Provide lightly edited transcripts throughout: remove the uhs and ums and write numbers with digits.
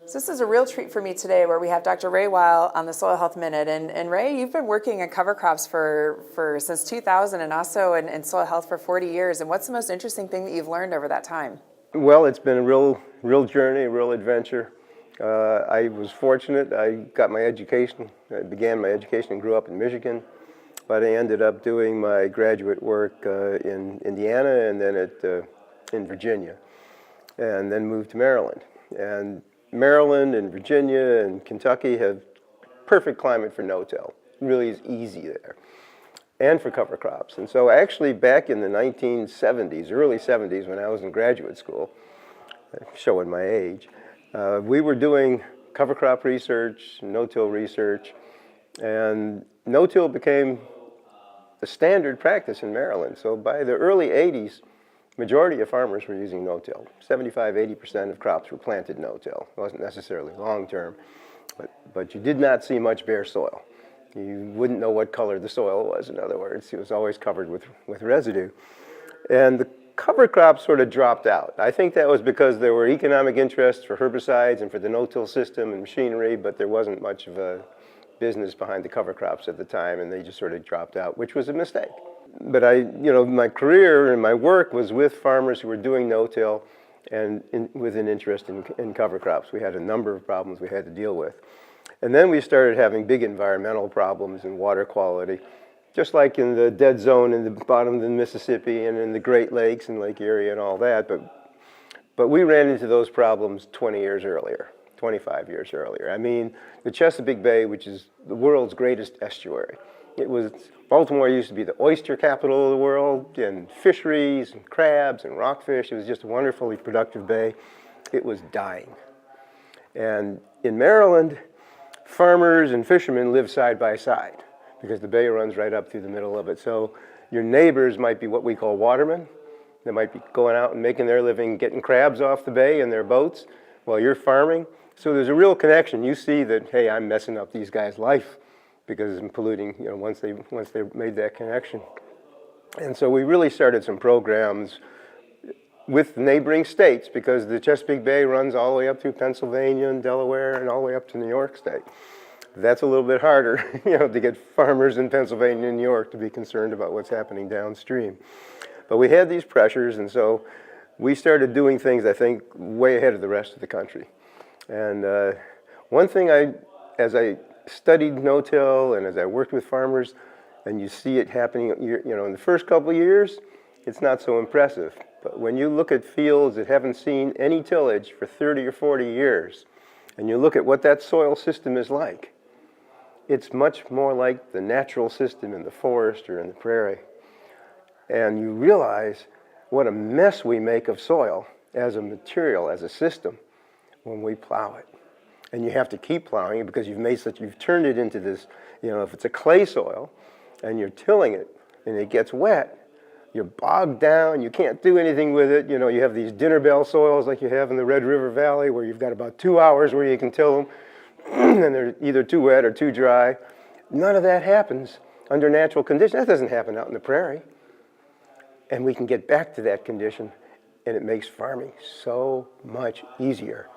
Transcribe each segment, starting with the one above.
So this is a real treat for me today where we have Dr. Ray Weil on the Soil Health Minute. And Ray, you've been working in cover crops for since 2000 and also in soil health for 40 years. And what's the most interesting thing that you've learned over that time? Well, it's been a real journey, a real adventure. I was fortunate. I got my education. I began my education and grew up in Michigan, but I ended up doing my graduate work in Indiana and then in Virginia, and then moved to Maryland. And Maryland and Virginia and Kentucky have perfect climate for no-till. It really is easy there, and for cover crops. And so actually back in the 1970s, early 70s, when I was in graduate school, showing my age, we were doing cover crop research, no-till research, and no-till became the standard practice in Maryland. So by the early 80s, majority of farmers were using no-till. 75–80% of crops were planted no-till. It wasn't necessarily long-term, but you did not see much bare soil. You wouldn't know what color the soil was, in other words. It was always covered with residue. And the cover crops sort of dropped out. I think that was because there were economic interests for herbicides and for the no-till system and machinery, but there wasn't much of a business behind the cover crops at the time, and they just sort of dropped out, which was a mistake. But my career and my work was with farmers who were doing no-till and with an interest in cover crops. We had a number of problems we had to deal with. And then we started having big environmental problems and water quality, just like in the dead zone in the bottom of the Mississippi and in the Great Lakes and Lake Erie and all that. But we ran into those problems 20 years earlier, 25 years earlier. I mean, the Chesapeake Bay, which is the world's greatest estuary. Baltimore used to be the oyster capital of the world, and fisheries and crabs and rockfish. It was just a wonderfully productive bay. It was dying. And in Maryland, farmers and fishermen live side by side because the bay runs right up through the middle of it. So your neighbors might be what we call watermen. They might be going out and making their living getting crabs off the bay in their boats while you're farming. So there's a real connection. You see that, hey, I'm messing up these guys' life because I'm polluting, once they made that connection. And so we really started some programs with neighboring states because the Chesapeake Bay runs all the way up through Pennsylvania and Delaware and all the way up to New York State. That's a little bit harder, to get farmers in Pennsylvania and New York to be concerned about what's happening downstream. But we had these pressures, and so we started doing things, I think, way ahead of the rest of the country. And one thing as I studied no-till and as I worked with farmers, and you see it happening, in the first couple of years, it's not so impressive. But when you look at fields that haven't seen any tillage for 30 or 40 years, and you look at what that soil system is like, it's much more like the natural system in the forest or in the prairie. And you realize what a mess we make of soil as a material, as a system, when we plow it. And you have to keep plowing it because you've turned it into this, if it's a clay soil and you're tilling it and it gets wet, you're bogged down, you can't do anything with it. You have these dinner bell soils like you have in the Red River Valley where you've got about 2 hours where you can till them and they're either too wet or too dry. None of that happens under natural conditions. That doesn't happen out in the prairie. And we can get back to that condition, and it makes farming so much easier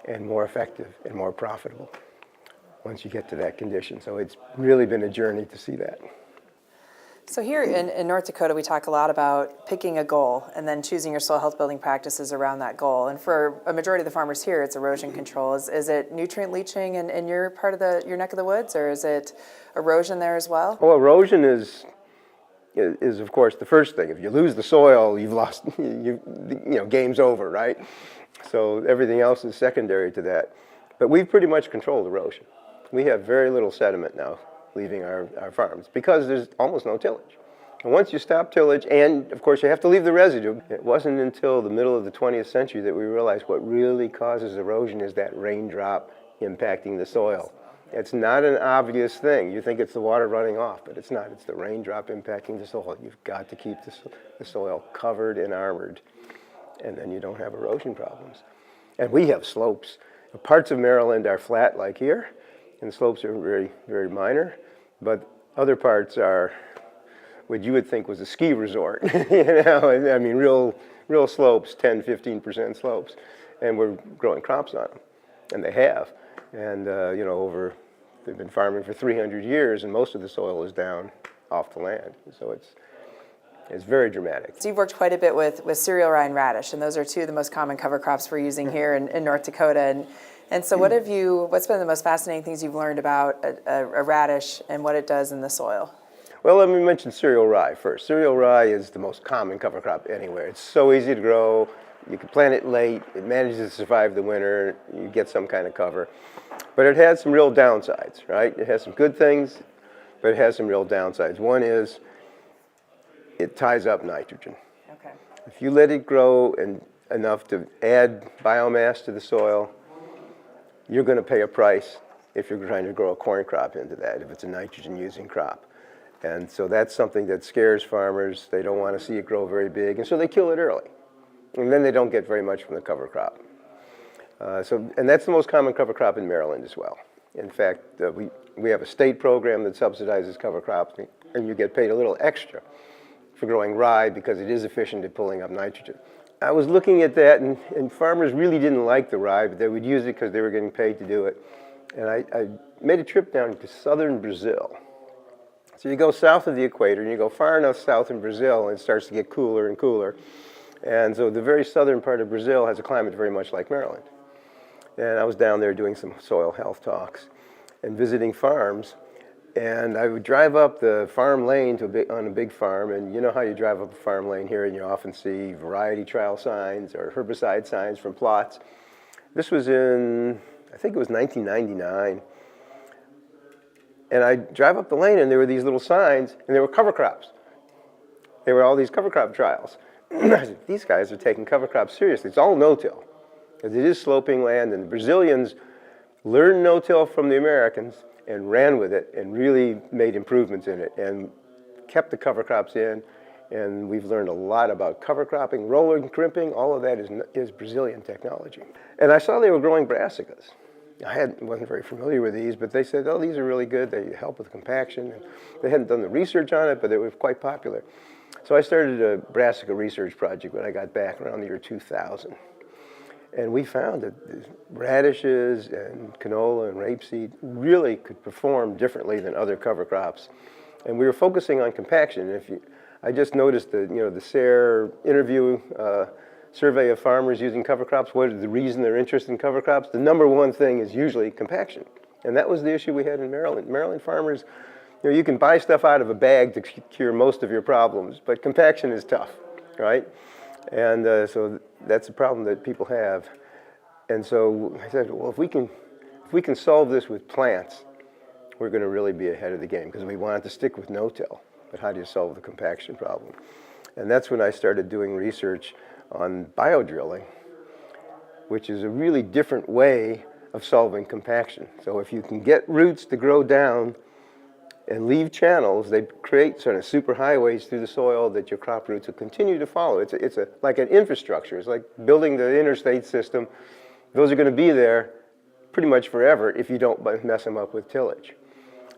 and more effective and more profitable once you get to that condition. So it's really been a journey to see that. So here in North Dakota, we talk a lot about picking a goal and then choosing your soil health building practices around that goal. And for a majority of the farmers here, it's erosion control. Is it nutrient leaching in your part of your neck of the woods, or is it erosion there as well? Well, erosion is of course the first thing. If you lose the soil, you've lost, game's over, right? So everything else is secondary to that. But we've pretty much controlled erosion. We have very little sediment now leaving our farms because there's almost no tillage. And once you stop tillage, and of course you have to leave the residue, it wasn't until the middle of the 20th century that we realized what really causes erosion is that raindrop impacting the soil. It's not an obvious thing. You think it's the water running off, but it's not. It's the raindrop impacting the soil. You've got to keep the soil covered and armored, and then you don't have erosion problems. And we have slopes. Parts of Maryland are flat like here, and the slopes are very, very minor, but other parts are what you would think was a ski resort. I mean, real slopes, 10, 15% slopes, and we're growing crops on them. and they have. And you know, they've been farming for 300 years, and most of the soil is down off the land. So it's very dramatic. So you've worked quite a bit with cereal rye and radish, and those are two of the most common cover crops we're using here in North Dakota. And so what's been the most fascinating things you've learned about a radish and what it does in the soil? Well, let me mention cereal rye first. Cereal rye is the most common cover crop anywhere. It's so easy to grow. You can plant it late. It manages to survive the winter. You get some kind of cover. But it has some real downsides, right? It has some good things, but it has some real downsides. One is it ties up nitrogen. Okay. If you let it grow enough to add biomass to the soil, you're going to pay a price if you're trying to grow a corn crop into that, if it's a nitrogen-using crop. And so that's something that scares farmers. They don't want to see it grow very big, and so they kill it early. And then they don't get very much from the cover crop. And that's the most common cover crop in Maryland as well. In fact, we have a state program that subsidizes cover crops, and you get paid a little extra for growing rye because it is efficient at pulling up nitrogen. I was looking at that, and farmers really didn't like the rye, but they would use it because they were getting paid to do it. And I made a trip down to southern Brazil. So you go south of the equator, and you go far enough south in Brazil, and it starts to get cooler and cooler. And so the very southern part of Brazil has a climate very much like Maryland. And I was down there doing some soil health talks and visiting farms. And I would drive up the farm lane on a big farm, and you know how you drive up a farm lane here and you often see variety trial signs or herbicide signs from plots. This was in, I think it was 1999. And I drive up the lane and there were these little signs, and there were cover crops. There were all these cover crop trials. I said, these guys are taking cover crops seriously. It's all no-till, because it is sloping land, and the Brazilians learned no-till from the Americans and ran with it and really made improvements in it and kept the cover crops in. And we've learned a lot about cover cropping, rolling, crimping. All of that is Brazilian technology. And I saw they were growing brassicas. Wasn't very familiar with these, but they said, oh, these are really good. They help with compaction. And they hadn't done the research on it, but they were quite popular. So I started a brassica research project when I got back around the year 2000. And we found that radishes and canola and rapeseed really could perform differently than other cover crops. And we were focusing on compaction. I just noticed that, you know, the SARE interview survey of farmers using cover crops, what is the reason they're interested in cover crops? The number one thing is usually compaction. And that was the issue we had in Maryland. Maryland farmers, you know, you can buy stuff out of a bag to cure most of your problems, but compaction is tough, right? And so that's a problem that people have. And so I said, well, if we can solve this with plants, we're going to really be ahead of the game, because we wanted to stick with no-till. But how do you solve the compaction problem? And that's when I started doing research on biodrilling, which is a really different way of solving compaction. So if you can get roots to grow down and leave channels, they create sort of superhighways through the soil that your crop roots will continue to follow. It's like an infrastructure. It's like building the interstate system. Those are going to be there pretty much forever if you don't mess them up with tillage.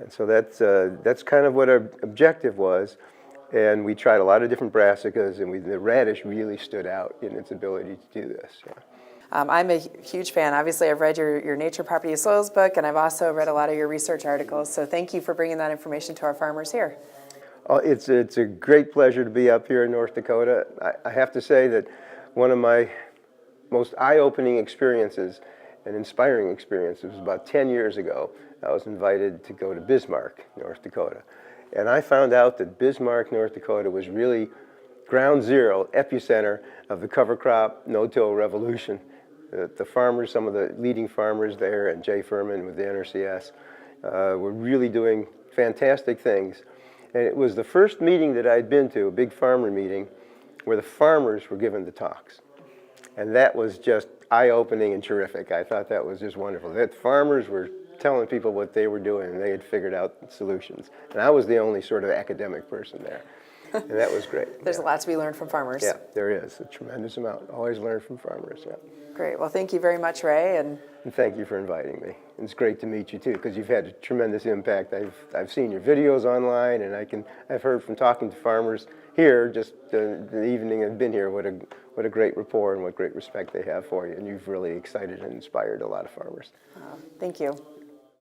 And so that's kind of what our objective was. And we tried a lot of different brassicas, and the radish really stood out in its ability to do this. Yeah. I'm a huge fan. Obviously, I've read your Nature Property of Soils book, and I've also read a lot of your research articles. So thank you for bringing that information to our farmers here. Oh, it's a great pleasure to be up here in North Dakota. I have to say that one of my most eye-opening experiences and inspiring experiences was about 10 years ago. I was invited to go to Bismarck, North Dakota. And I found out that Bismarck, North Dakota was really ground zero, epicenter of the cover crop no-till revolution. The farmers, some of the leading farmers there, and Jay Furman with the NRCS, were really doing fantastic things. And it was the first meeting that I'd been to, a big farmer meeting, where the farmers were given the talks. And that was just eye-opening and terrific. I thought that was just wonderful. That farmers were telling people what they were doing, and they had figured out solutions. And I was the only sort of academic person there. And that was great. There's a lot to be learned from farmers. Yeah, there is a tremendous amount. Always learn from farmers. Yeah. Great. Well, thank you very much, Ray. And thank you for inviting me. It's great to meet you too, because you've had a tremendous impact. I've seen your videos online, and I've heard from talking to farmers here just the evening I've been here what what a great rapport and what great respect they have for you, and you've really excited and inspired a lot of farmers. Thank you.